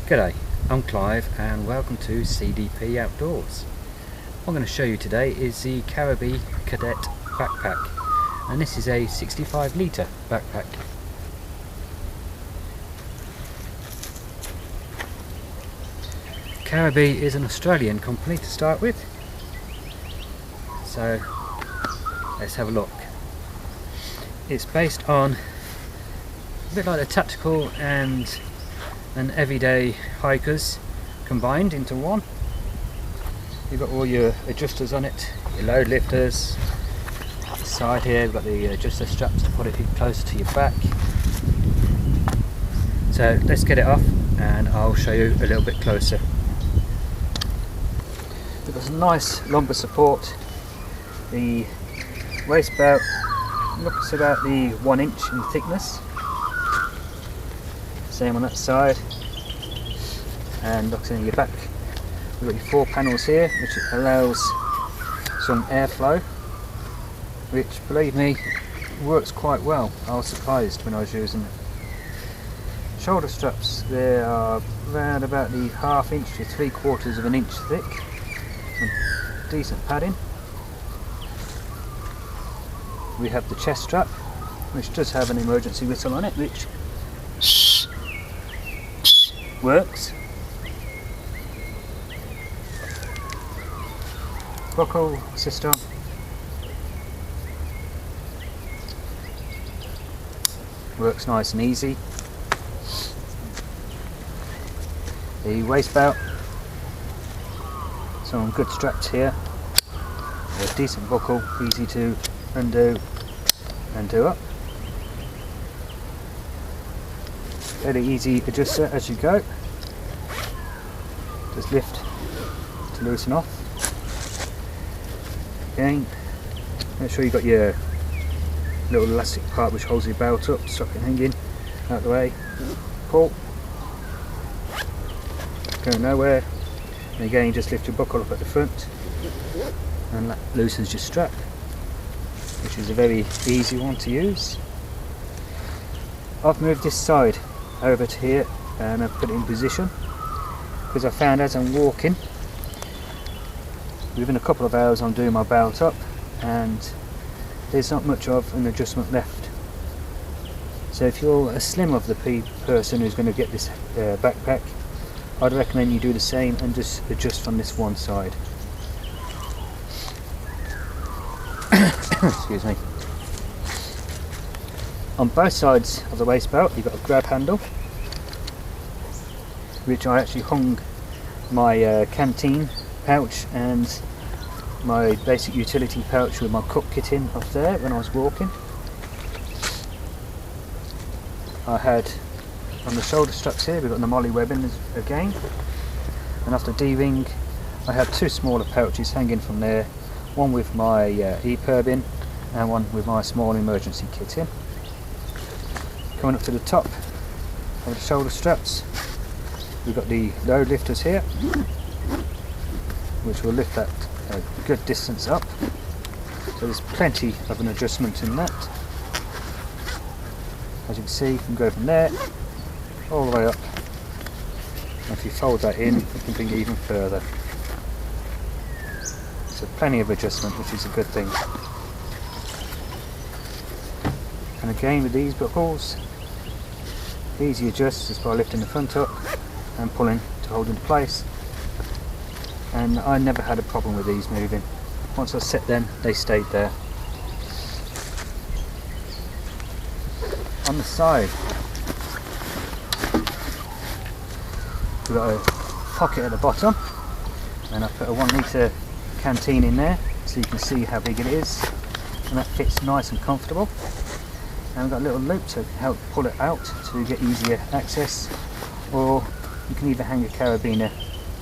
G'day, I'm Clive and welcome to CDP Outdoors. What I'm going to show you today is the Caribee Cadet backpack, and this is a 65 litre backpack. Caribee is an Australian company to start with, so let's have a look. It's based on a bit like the tactical and an everyday hikers combined into one. You've got all your adjusters on it, your load lifters. At the side here we've got the adjuster straps to put it closer to your back. So let's get it off and I'll show you a little bit closer. We've got some nice lumbar support. The waist belt looks about the 1 inch in thickness. Same on that side, and looks in your back. We've got your 4 panels here, which allows some airflow, which, believe me, works quite well. I was surprised when I was using it. Shoulder straps, they are around about the 1/2 inch to 3/4 of an inch thick. Some decent padding. We have the chest strap, which does have an emergency whistle on it, which works. Buckle system. Works nice and easy. The waist belt. Some good straps here. A decent buckle, easy to undo and do up. Fairly easy adjuster as you go. Just lift to loosen off. Again, make sure you've got your little elastic part which holds your belt up, stop it hanging out of the way. Pull. Going nowhere. And again, just lift your buckle up at the front and that loosens your strap, which is a very easy one to use. I've moved this side over to here and I've put it in position because I found as I'm walking, within a couple of hours I'm doing my belt up and there's not much of an adjustment left. So if you're a slim of the person who's going to get this backpack, I'd recommend you do the same and just adjust from this one side. Excuse me. On both sides of the waist belt you've got a grab handle, which I actually hung my Canteen pouch and my basic utility pouch with my cook kit in up there when I was walking. I had on the shoulder straps here, we've got the molly webbing again, and after D-ring I had 2 smaller pouches hanging from there, one with my E-perb in and one with my small emergency kit in. Coming up to the top of the shoulder straps, we've got the load lifters here, which will lift that a good distance up. So there's plenty of an adjustment in that. As you can see, you can go from there all the way up. And if you fold that in, you can bring it even further. So plenty of adjustment, which is a good thing. And again with these buckles, easy adjust just by lifting the front up and pulling to hold in place, and I never had a problem with these moving. Once I set them, they stayed there. On the side we've got a pocket at the bottom, and I put a 1 litre Canteen in there so you can see how big it is, and that fits nice and comfortable. And we've got a little loop to help pull it out to get easier access, or you can either hang a carabiner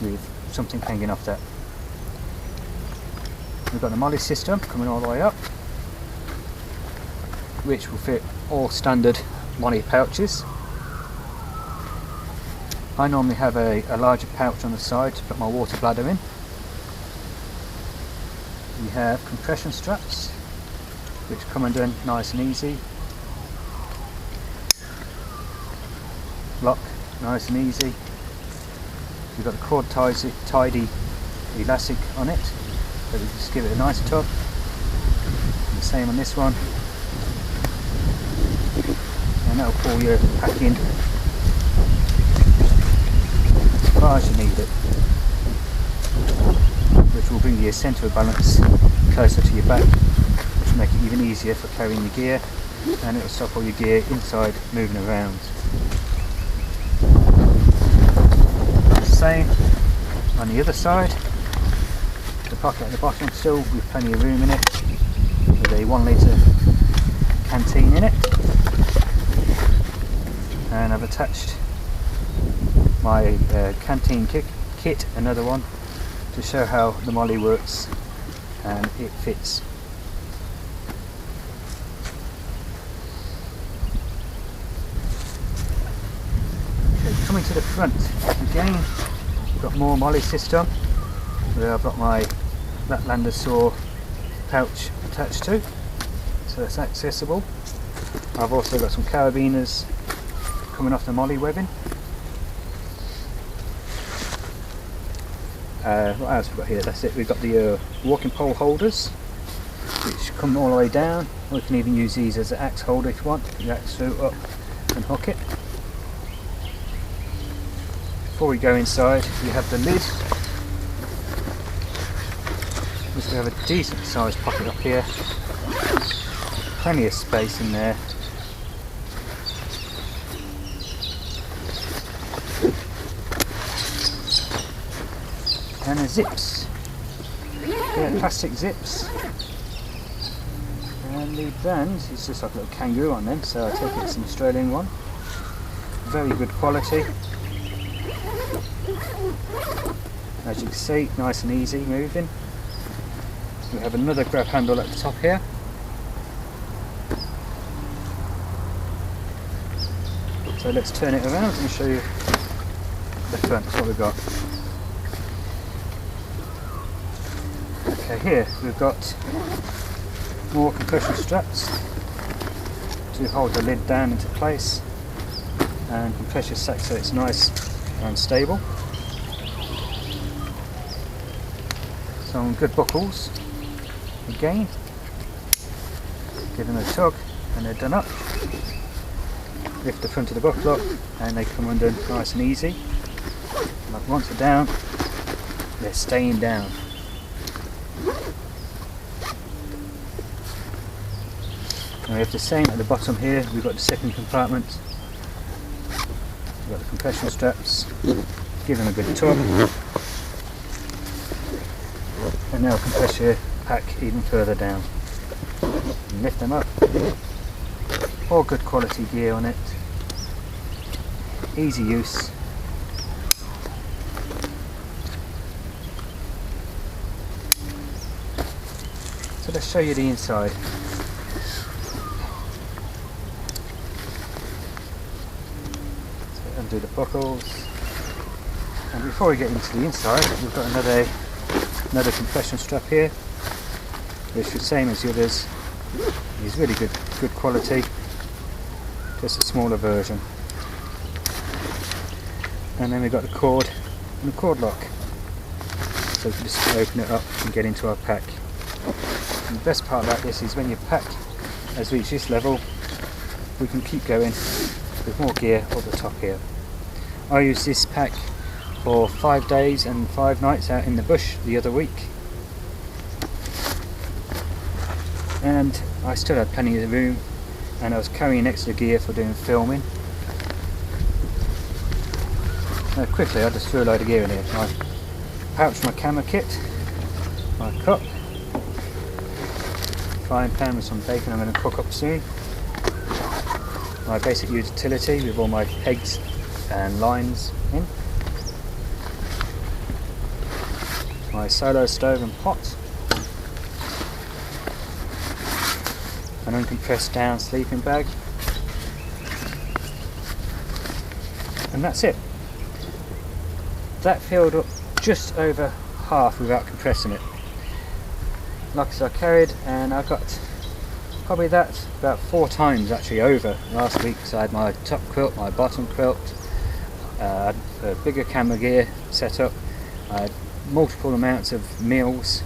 with something hanging off that. We've got the Multisystem coming all the way up, which will fit all standard molly pouches. I normally have a larger pouch on the side to put my water bladder in. We have compression straps, which come undone nice and easy. Lock, nice and easy. We've got the cord tidy elastic on it, so we just give it a nice tug. And the same on this one, and that'll pull your pack in as far as you need it, which will bring your centre of balance closer to your back, which will make it even easier for carrying your gear, and it will stop all your gear inside moving around. Same on the other side, the pocket at the bottom still with plenty of room in it, with a 1 litre canteen in it, and I've attached my canteen kit, another one, to show how the molly works and it fits. Okay, coming to the front again, we've got more Multisystem where I've got my Laplander saw pouch attached to, so that's accessible. I've also got some carabiners coming off the molly webbing. What else have we got here? That's it. We've got the walking pole holders, which come all the way down. Or you can even use these as an axe holder if you want. You axe through up and hook it. Before we go inside, we have the lid. We have a decent sized pocket up here. Plenty of space in there. And the zips, yeah, plastic zips, and the brand is just like a little kangaroo on them, so I take it's an Australian one. Very good quality, as you can see, nice and easy moving. We have another grab handle at the top here. So let's turn it around and show you the front, what we've got. Okay, here we've got more compression straps to hold the lid down into place, and compression sack so it's nice and stable. Some good buckles, again, give them a tug and they're done up. Lift the front of the buckle up and they come undone nice and easy. Like once they're down, they're staying down. And we have the same at the bottom here. We've got the second compartment. We've got the compression straps. Give them a good tug, and now compress your pack even further down. And lift them up. All good quality gear on it. Easy use. So let's show you the inside. Undo the buckles, and before we get into the inside, we've got another compression strap here, which is the same as the others. It's really good quality, just a smaller version. And then we've got the cord and the cord lock, so we can just open it up and get into our pack. And the best part about this is when your pack has reached this level, we can keep going with more gear up the top here. I used this pack for 5 days and 5 nights out in the bush the other week, and I still had plenty of room, and I was carrying extra gear for doing filming. Now quickly I just threw a load of gear in here. My pouch, my camera kit, my cup, frying pan with some bacon I'm going to cook up soon, my basic utility with all my pegs and lines in, my solo stove and pot, an uncompressed down sleeping bag, and that's it. That filled up just over half without compressing it. Like I said, I carried, and I got probably that about 4 times actually over last week, because I had my top quilt, my bottom quilt, a bigger camera gear setup, multiple amounts of meals,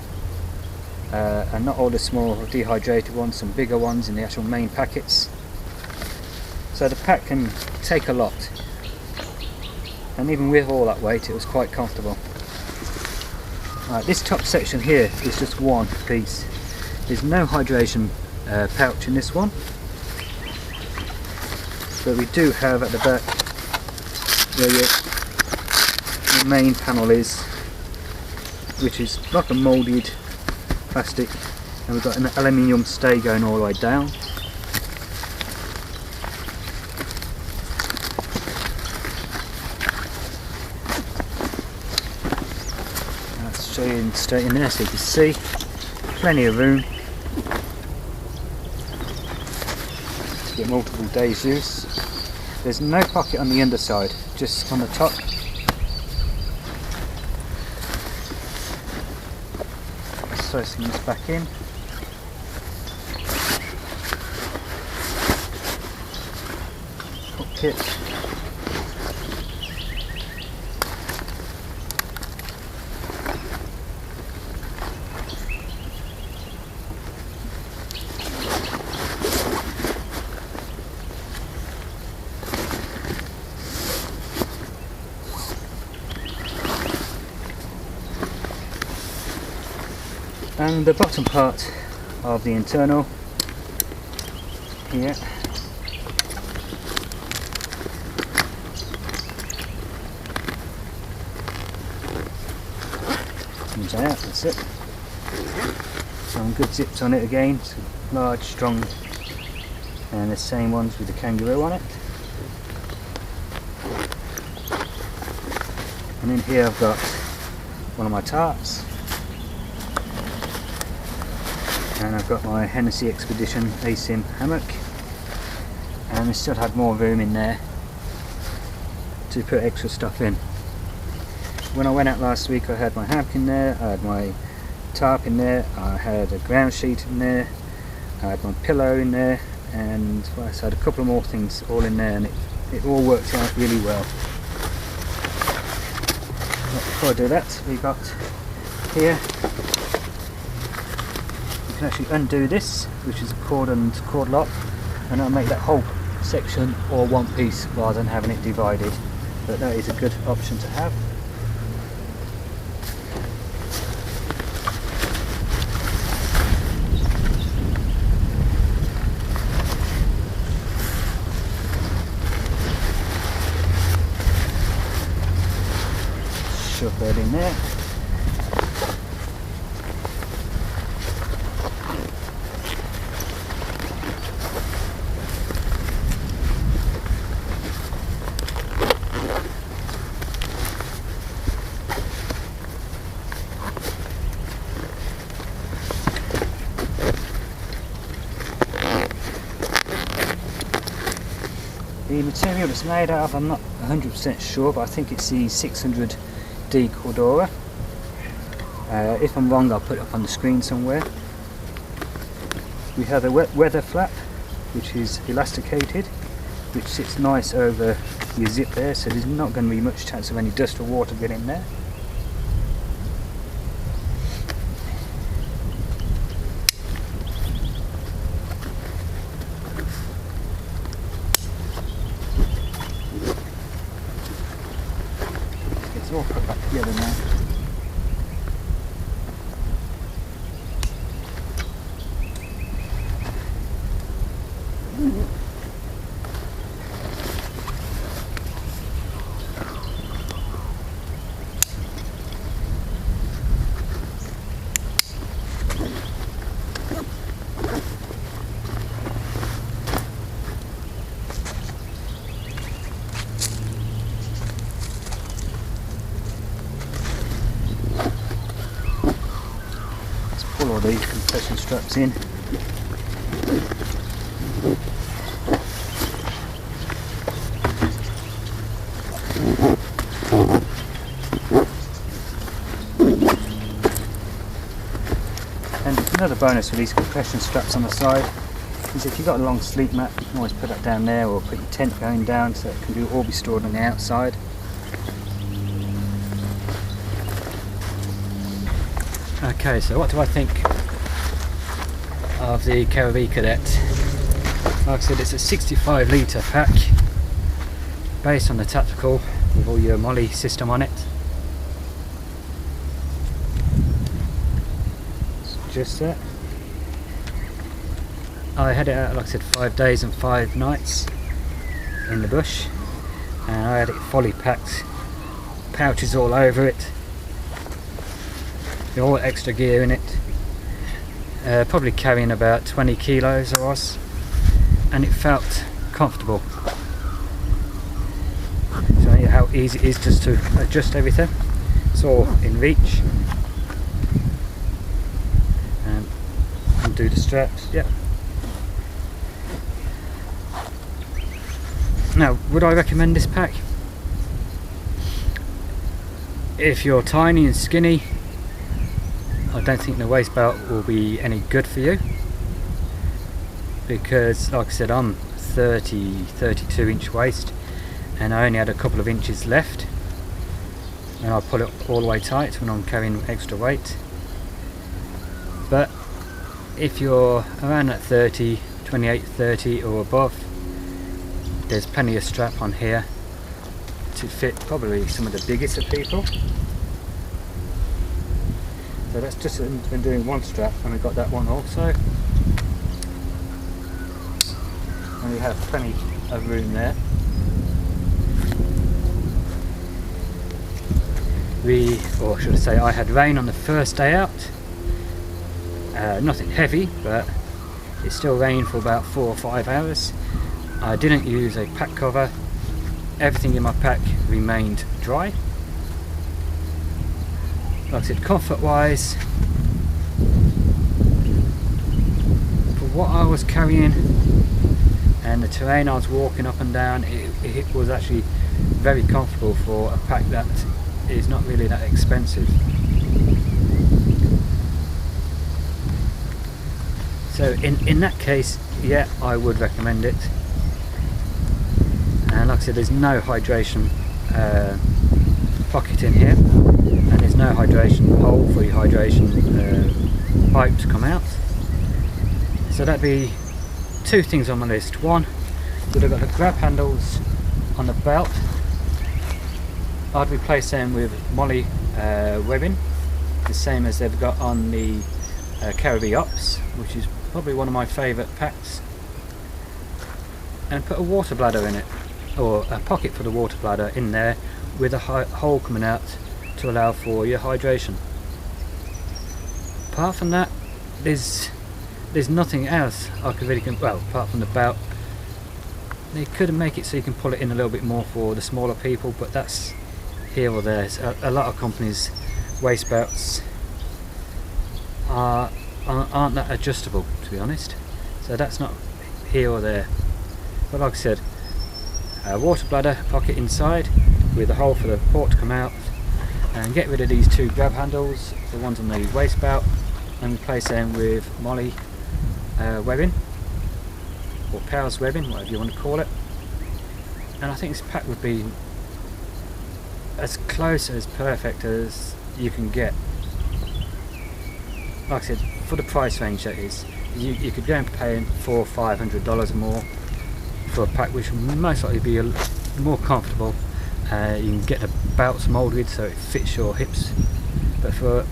and not all the small dehydrated ones, some bigger ones in the actual main packets. So the pack can take a lot, and even with all that weight it was quite comfortable. This top section here is just one piece. There's no hydration pouch in this one, but we do have at the back where the main panel is, which is like a moulded plastic, and we've got an aluminium stay going all the way down. Let's show you straight in there so you can see. Plenty of room to get multiple days use. There's no pocket on the underside, just on the top. So this back in. Kit. And the bottom part of the internal here comes out, that's it. Some good zips on it again, so large, strong, and the same ones with the kangaroo on it. And in here I've got one of my tarps. And I've got my Hennessy Expedition ASIM hammock, and I still had more room in there to put extra stuff in. When I went out last week I had my hammock in there, I had my tarp in there, I had a ground sheet in there, I had my pillow in there, and well, I had a couple of more things all in there, and it all worked out really well. But before I do that, we got here, you can actually undo this, which is a cord and cord lock, and that'll make that whole section all one piece rather than having it divided. But that is a good option to have. Shove that in there. The material it's made out of, I'm not 100% sure, but I think it's the 600D Cordura. If I'm wrong, I'll put it up on the screen somewhere. We have a weather flap, which is elasticated, which sits nice over your zip there, so there's not going to be much chance of any dust or water getting in there. It's all put back together now. Pull all these compression straps in. And another bonus with these compression straps on the side is if you've got a long sleep mat, you can always put that down there, or put your tent going down so it can all be stored on the outside. Okay, so what do I think of the Caribee Cadet? Like I said, it's a 65 litre pack based on the tactical with all your Multisystem on it. It's just that. I had it out, like I said, 5 days and 5 nights in the bush, and I had it fully packed, pouches all over it, all extra gear in it, probably carrying about 20 kilos I was, and it felt comfortable. So yeah, how easy it is just to adjust everything. It's all in reach. Undo the straps. Yep. Now, would I recommend this pack? If you're tiny and skinny, I don't think the waist belt will be any good for you, because like I said, I'm 32 inch waist and I only had a couple of inches left, and I pull it all the way tight when I'm carrying extra weight. But if you're around that 28, 30 or above, there's plenty of strap on here to fit probably some of the biggest of people. So that's just been doing one strap, and we've got that one also. And we have plenty of room there. Or should I say, I had rain on the first day out. Nothing heavy, but it still rained for about 4 or 5 hours. I didn't use a pack cover. Everything in my pack remained dry. Like I said, comfort wise, for what I was carrying and the terrain I was walking up and down, it was actually very comfortable for a pack that is not really that expensive. So in that case, yeah, I would recommend it. And like I said, there's no hydration pocket in here, and there's no hydration hole for your hydration pipe to come out. So that'd be 2 things on my list. One, would have got the grab handles on the belt. I'd replace them with Molly webbing, the same as they've got on the Caribee Ops, which is probably one of my favourite packs. And put a water bladder in it, or a pocket for the water bladder in there, with a hole coming out to allow for your hydration. Apart from that, there's nothing else I could really well, apart from the belt. They could make it so you can pull it in a little bit more for the smaller people, but that's here or there. So a lot of companies' waist belts aren't that adjustable, to be honest. So that's not here or there. But like I said, a water bladder pocket inside with a hole for the port to come out, and get rid of these 2 grab handles, the ones on the waist belt, and replace them with Molly webbing, or Powers webbing, whatever you want to call it. And I think this pack would be as close as perfect as you can get. Like I said, for the price range that is, you could go and pay $400 or $500 more for a pack which will most likely be more comfortable. You can get the belts moulded so it fits your hips, but for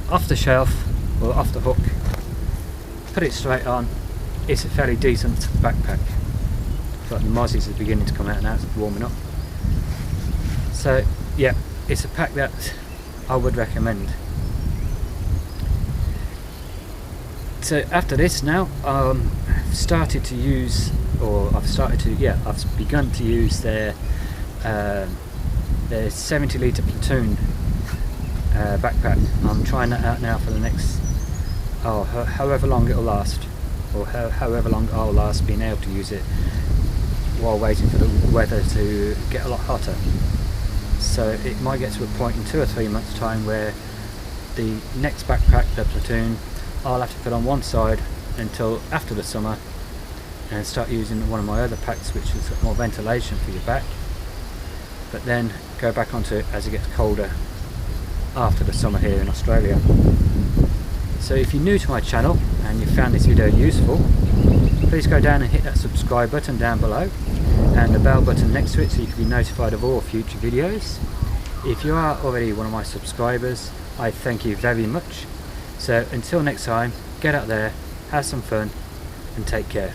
off the shelf or off the hook, put it straight on, it's a fairly decent backpack. It's like the mozzies are beginning to come out now, it's warming up. So yeah, it's a pack that I would recommend. So after this now, I've begun to use their 70 litre platoon backpack. I'm trying that out now for the next, however long it'll last, or however long I'll last being able to use it while waiting for the weather to get a lot hotter. So it might get to a point in 2 or 3 months time where the next backpack, the platoon, I'll have to put on one side until after the summer and start using one of my other packs which has got more ventilation for your back, but then go back onto it as it gets colder. after the summer here in Australia. So if you're new to my channel and you found this video useful, please go down and hit that subscribe button down below and the bell button next to it so you can be notified of all future videos. If you are already one of my subscribers, I thank you very much. So until next time, get out there, have some fun and take care.